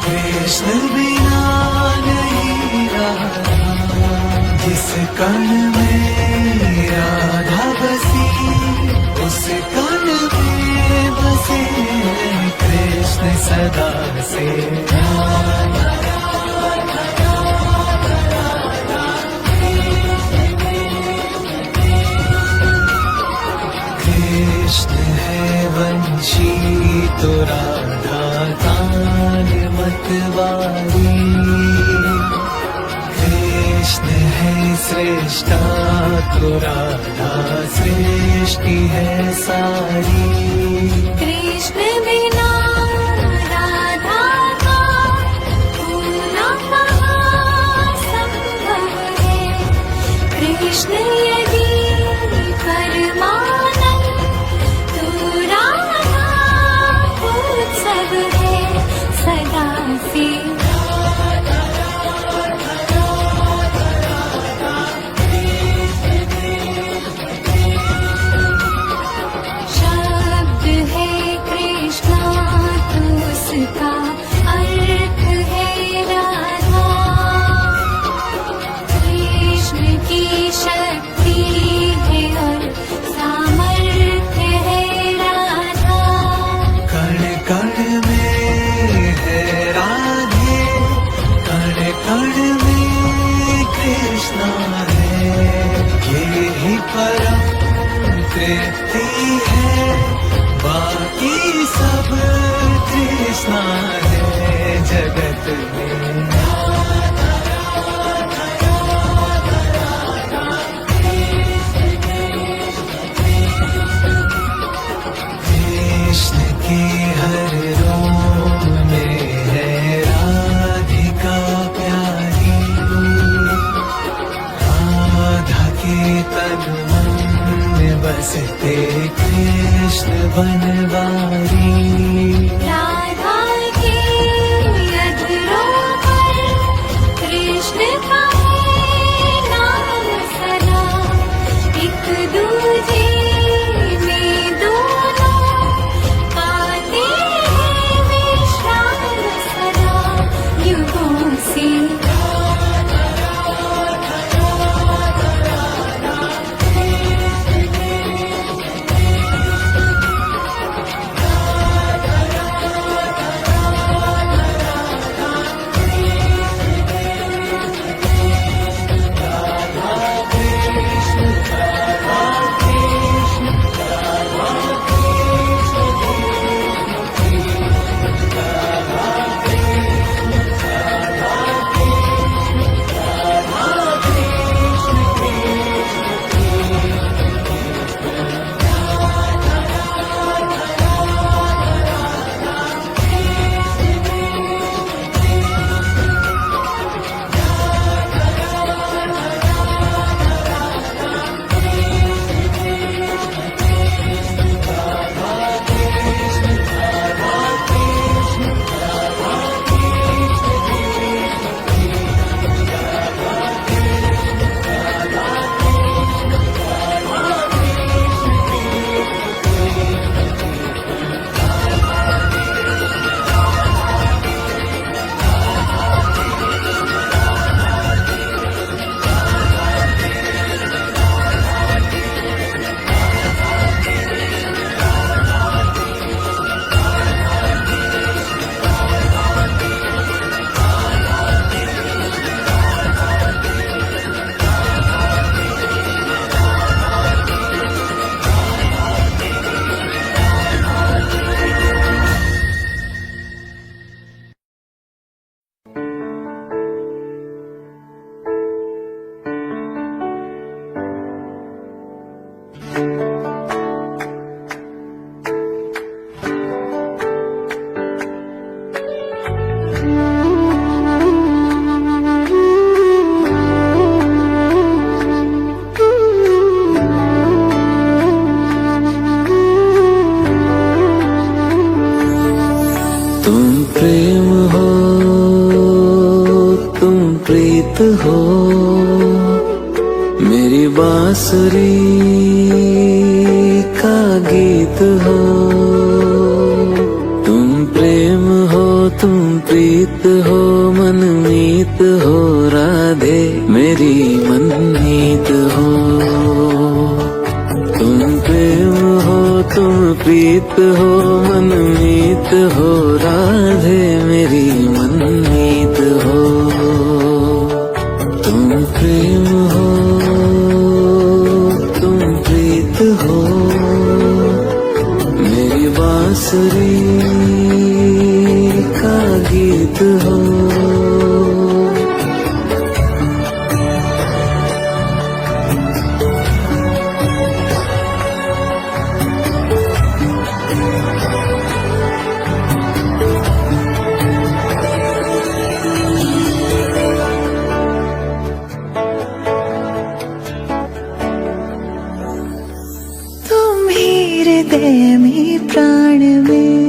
कृष्ण बिना नहीं राधा, जिस कण में राधा बसी उस कण में बसे कृष्ण सदा से। कृष्ण है वंशी तो राधा तान मतवारी, कृष्ण है श्रेष्ठा तो राधा सृष्टि है सारी। कृष्ण बिना राधा का पूरा कहाँ संभव है, कृष्ण यदि परमानंद तो राधा उत्सव है सदा से। शब्द है कृष्णा तो उसका अर्थ है राधा, कृष्ण की शक्ति है और सामर्थ्य है राधा। कण कण में है राधे, कण कण में कृष्णा है, ये ही परम तृप्ति है, बाकी सब कृष्णा है जगत में। कृष्ण के हर रोम में है राधिका प्यारी, राधा के तन मन में बसते कृष्ण बनवारी। राधा के अधरों पर कृष्ण का है नाम सदा, एक दूजे में दोनों पाते हैं विश्राम सदा युगों से। गीत हो, मेरी बांसुरी का गीत हो। तुम प्रेम हो, तुम प्रीत हो, मनमीत हो राधे मेरी मनमीत हो। तुम प्रेम हो, तुम प्रीत हो, मनमीत हो राधे मेरी मनमीत हो। तुम प्रेम हो, तुम प्रीत हो, मेरी बांसुरी का गीत हो। तुम ही हृदय में प्राण में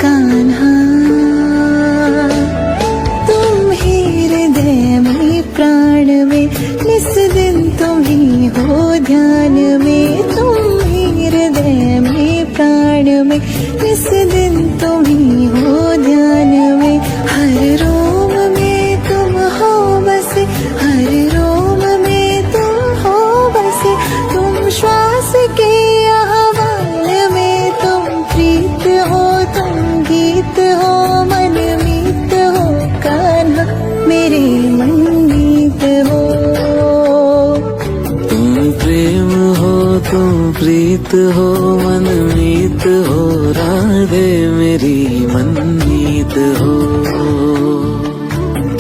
कान्हा, तुम ही हृदय में प्राण में, निस दिन तुम ही हो ध्यान में। तुम ही हृदय में प्राण में, निस दिन तुम ही हो ध्यान में। हर रोम में तुम हो बसे, हर रोम में तुम हो बसे। तुम श्वास के आह्वान में, तुम प्रीत हो, तुम गीत हो, मनमीत हो कान्हा मेरे मनमीत हो। तुम प्रेम हो, तुम प्रीत हो, मनमीत हो राधे मेरी मनमीत हो।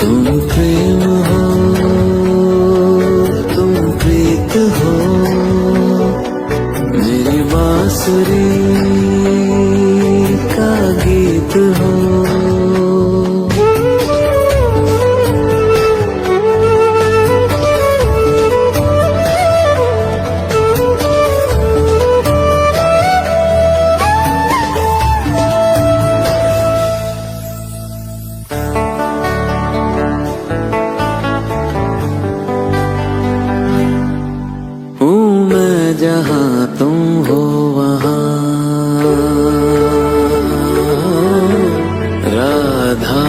तुम प्रेम हो, तुम प्रीत हो, मेरी बांसुरी का गीत हो। हूँ मैं जहाँ तुम हो वहाँ राधा।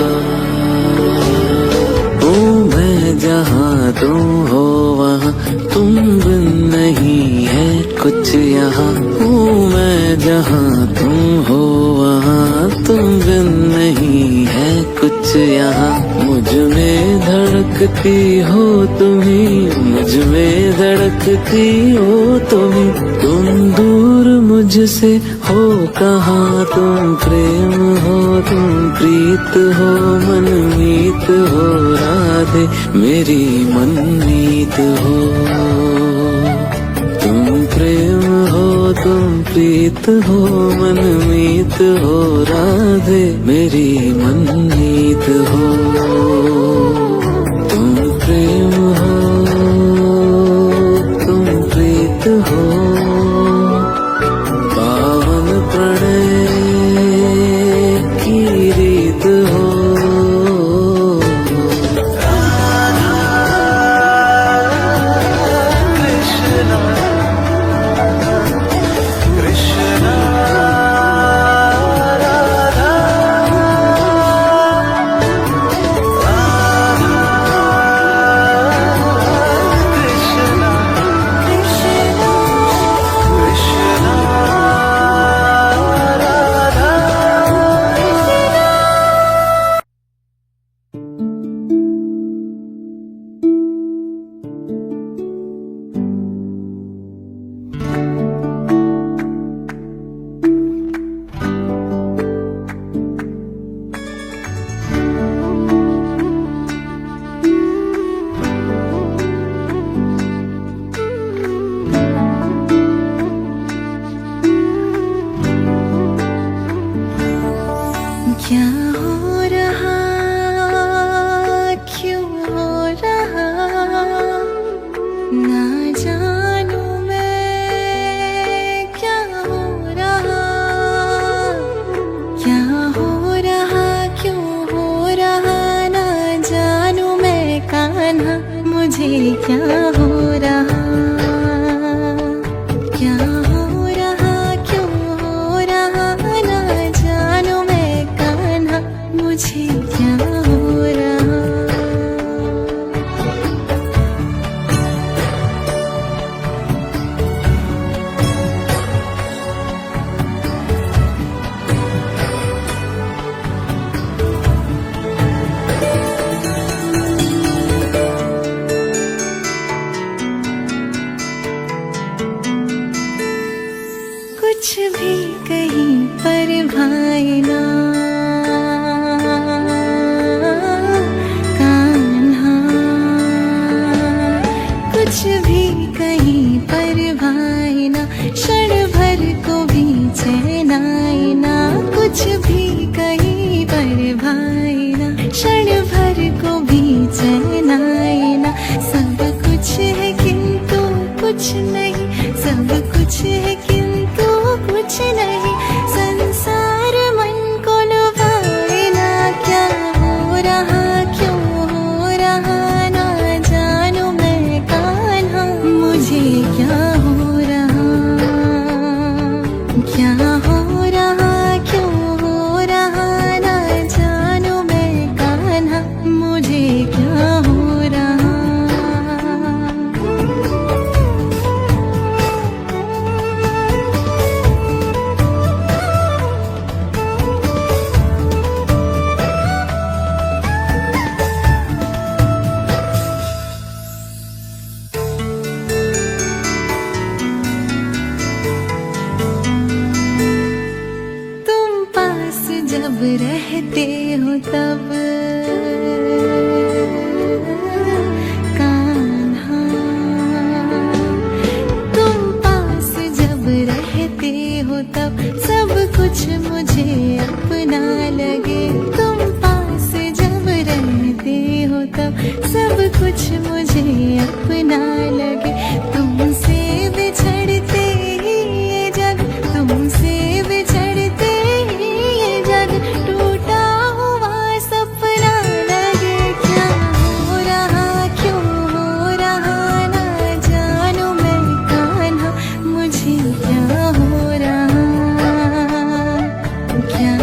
हूँ मैं जहाँ तुम हो वहाँ, तुम बिन नहीं है कुछ यहाँ। हूँ मैं जहाँ तुम हो वहाँ, तुम बिन नहीं है कुछ यहाँ। मुझ में धड़कती हो तुम्ही, मुझ में धड़कती हो तुम्ही। तुम दूर मुझसे हो कहाँ, तुम प्रेम हो, तुम प्रीत हो, मनमीत हो राधे मेरी मनमीत हो। तुम प्रेम हो, तुम प्रीत हो, मनमीत हो राधे मेरी मनमीत हो। तुम प्रेम हो, तुम प्रीत हो, पावन प्रणय की रीत हो। क्या हो रहा, क्या हो रहा, क्यों हो रहा, ना जानू मैं कान्हा, मुझे क्या हो रहा। कुछ भी कहीं पर भाई ना कान्हा, कुछ भी कहीं पर भाई ना, क्षण भर को भी चैन आए ना, कुछ भी कहीं पर भाई ना, क्षण भर को भी चैन आए ना। सब कुछ है किंतु कुछ नहीं, सब कुछ है किंतु कुछ नहीं, संसार मन को लुभाए ना, क्या हो रहा, क्यों हो रहा, ना जानू मैं कान्हा, मुझे क्या हो रहा, क्या हो रहा, क्यों हो रहा, ना जानू मैं कान्हा, मुझे क्या हो रहा। तुम पास जब रहते हो तब कान्हा, तुम पास जब रहते हो तब सब कुछ मुझे अपना लगे, तुम पास जब रहते हो तब सब कुछ मुझे अपना लगे, तुमसे बिछड़ते ही ये जग, तुमसे बिछड़ते ही ये जग टूटा हुआ सपना लगे, क्या हो रहा, क्यों हो रहा, ना जानू मैं कान्हा, मुझे क्या हो रहा, क्या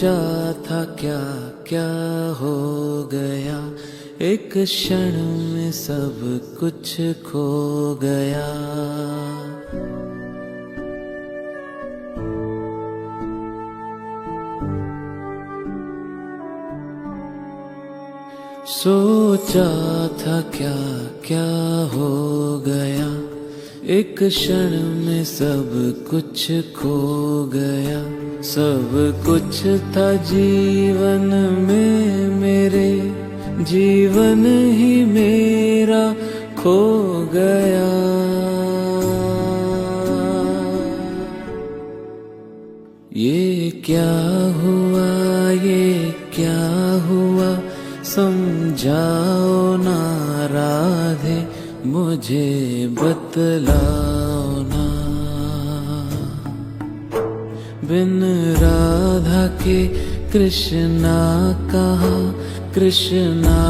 सोचा था क्या क्या हो गया, एक क्षण में सब कुछ खो गया। सोचा था क्या क्या हो गया, एक क्षण में सब कुछ खो गया। सब कुछ था जीवन में मेरे, जीवन ही मेरा खो गया। ये क्या हुआ, ये क्या हुआ, समझाओ ना राधे, मुझे बतलाओ ना। बिन राधा के कृष्णा कहाँ, कृष्णा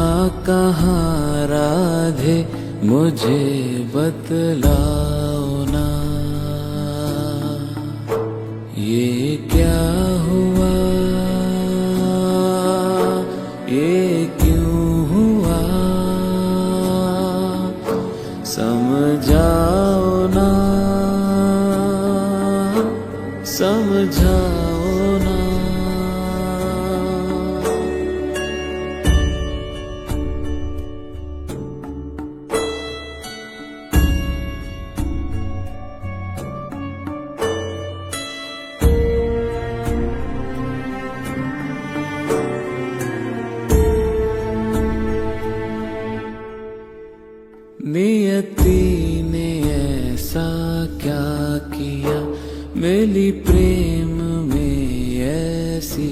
कहाँ राधे, मुझे बतलाओ ना। ये क्या हुआ, ये क्यों हुआ, समझाओ ना, समझाओ ना। नियति ने ऐसा क्या किया, मिली प्रेम में ऐसी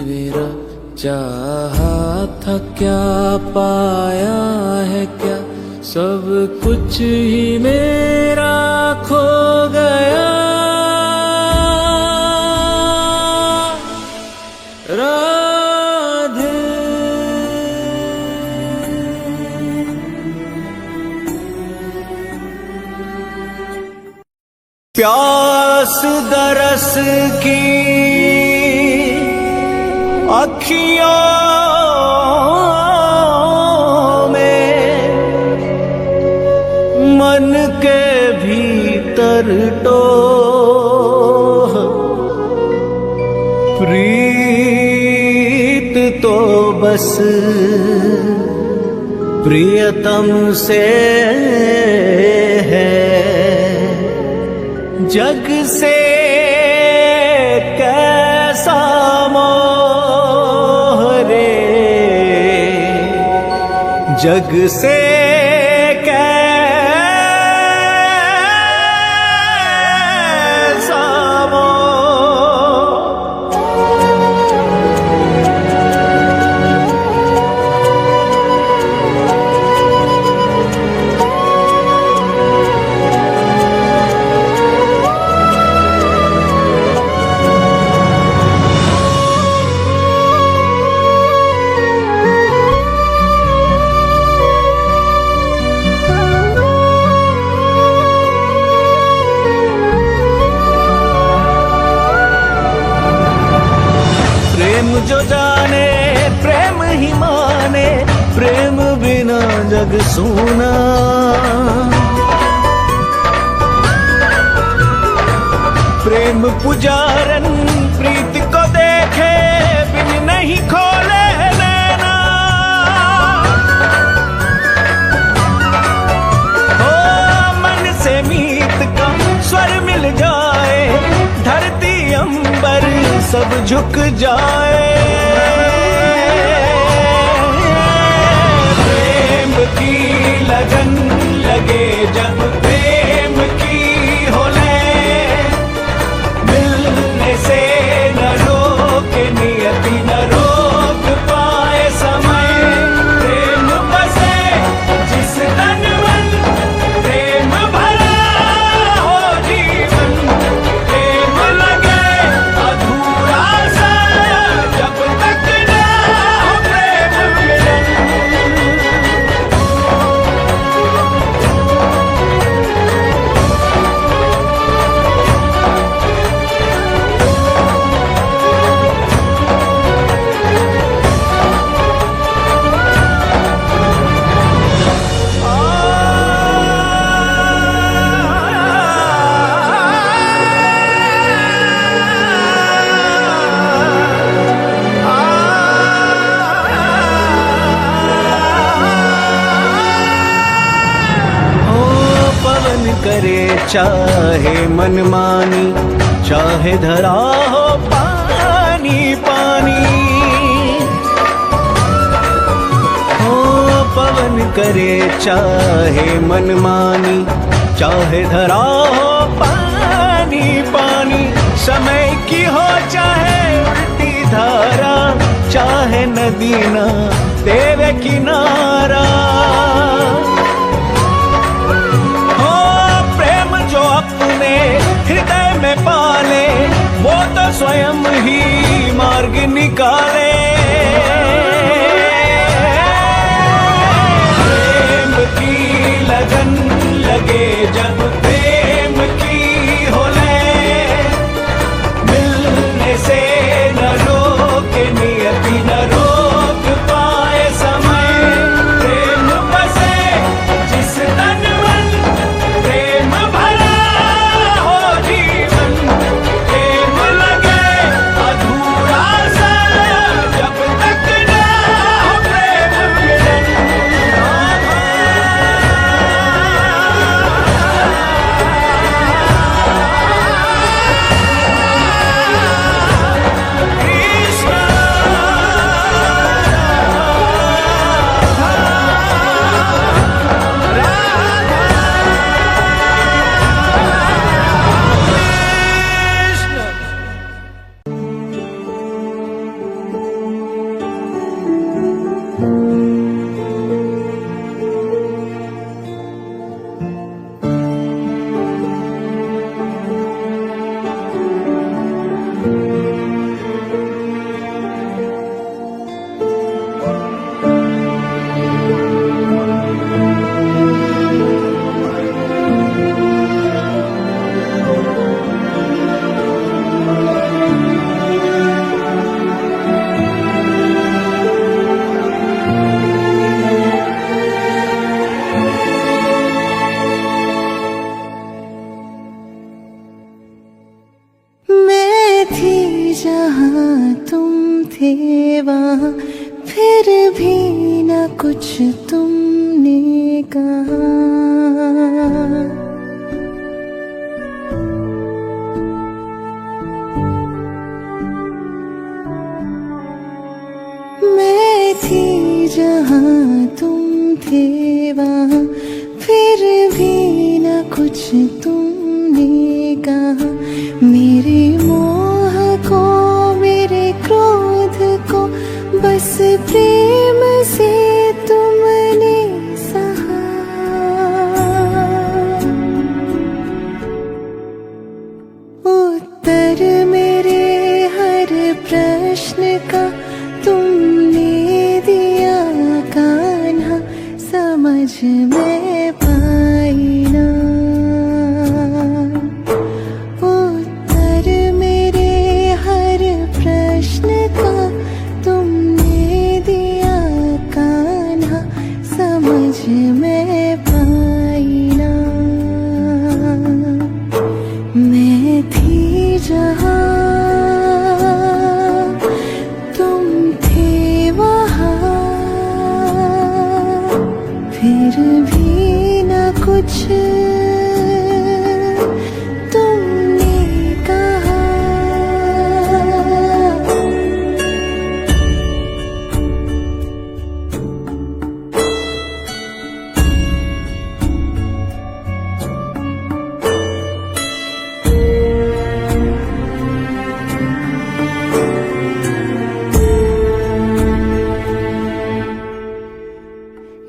वेरा। चाहा था क्या, पाया है क्या, सब कुछ ही मेरा खो गया। प्यास दरस की अखियों में, मन के भीतर तो प्रीत तो बस प्रियतम से है। जग से कैसा मोह रे, जग से कैसा मोह। जो जाने प्रेम ही माने, प्रेम बिना जग सूना। प्रेम पुजारन प्रीत को देखे बिन नहीं खोले नैना। हो मन से मीत का स्वर मिल जाए, धरती अंबर सब झुक जाए। प्रेम की लगन लगे जब प्रेम की हो ले, मिलने से न रोके नियति न रोक पाए समय। प्रेम बसे जिस तन मन, प्रेम भरा हो जीवन। प्रेम लगे अधूरा सा जब तक चाहे मनमानी, चाहे धरा हो पानी पानी। हो पवन करे चाहे मनमानी, चाहे धरा हो पानी पानी। समय की हो चाहे उल्टी धारा, चाहे नदी ना तेरे किनारा। हो प्रेम जो अपने हृदय में पाले, वो तो स्वयं ही मार्ग निकाले। प्रेम की लगन लगे जब प्रेम की हो ले, मिलने से न रोके नियति न रोक पाए समय। प्रेम बसे जिस तन मन, प्रेम भरा हो जीवन। प्रेम लगे अधूरा सा जब तक न हो प्रेम मिलन। मैं थी जहाँ तुम थे वहाँ, फिर भी न कुछ तुमने कहा। मैं थी जहाँ तुम थे वहाँ, फिर भी न कुछ तुमने कहा। मेरे मोह को, मेरे क्रोध को, बस प्रेम से तुमने सहा। उत्तर मेरे हर प्रश्न का तुमने दिया कान्हा, समझ में पाई ना। उत्तर मेरे हर प्रश्न का तुमने दिया कान्हा, समझ में पाई ना। मैं थी जहाँ तुम थे वहाँ, फिर भी न कुछ तुमने कहा।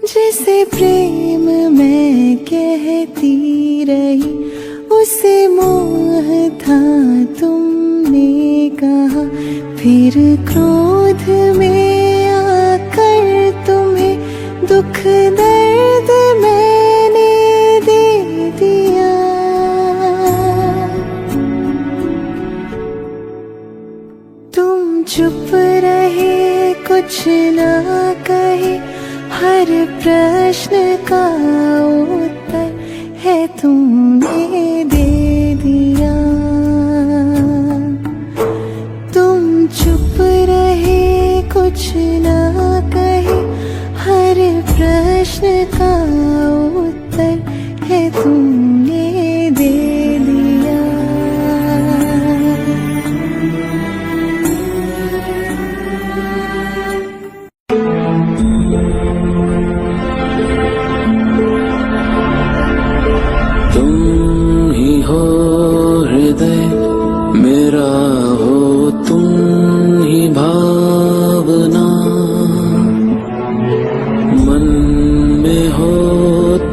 जिसे प्रेम मैं कहती रही, उसे मोह था तुमने कहा। फिर क्रोध में आकर तुम्हें दुख दर्द मैंने दे दिया। तुम चुप रहे, कुछ ना कहे, हर प्रश्न का उत्तर है तुमने दे दिया। तुम चुप रहे, कुछ ना कहे, हर प्रश्न का उत्तर है तुमने दे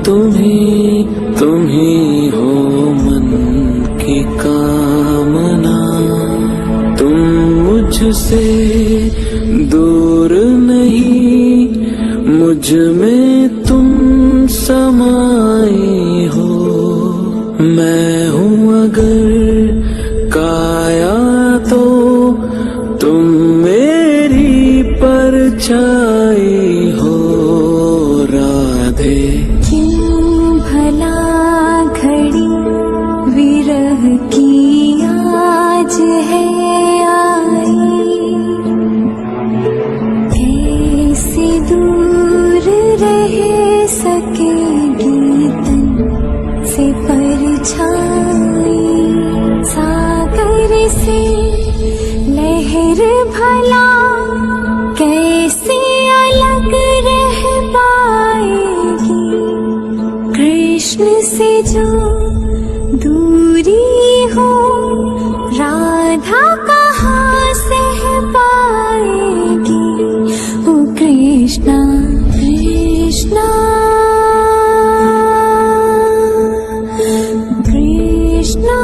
तुम ही हो मन की कामना। तुम मुझसे दूर नहीं, मुझ में तुम समाई हो। मैं हूँ अगर काया तो तुम मेरी परछाई हो राधे। क्यों भला घड़ी विरह की आज है आई, कैसे दूर रह सकेगी तन से परछाई। सागर से लहर भला कैसे अलग रह पाएगी, कृष्ण से जो दूरी हो राधा कहाँ सह पाएगी। ओ कृष्णा कृष्णा कृष्णा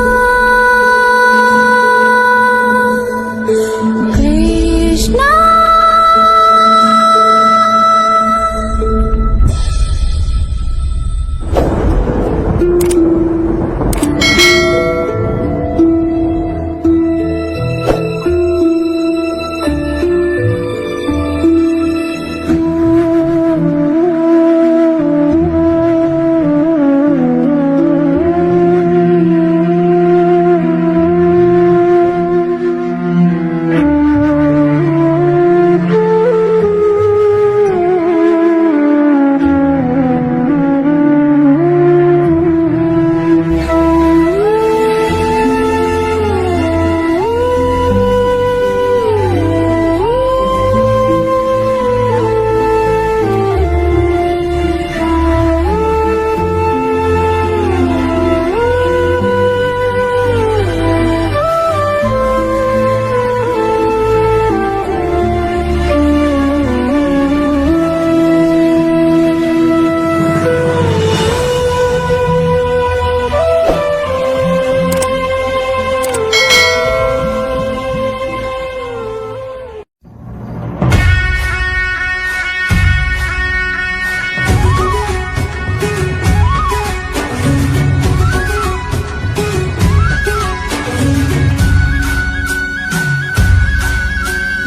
कृष्णा।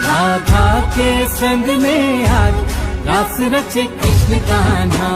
राधा के संग में आज रास रचे कृष्ण कान्हा।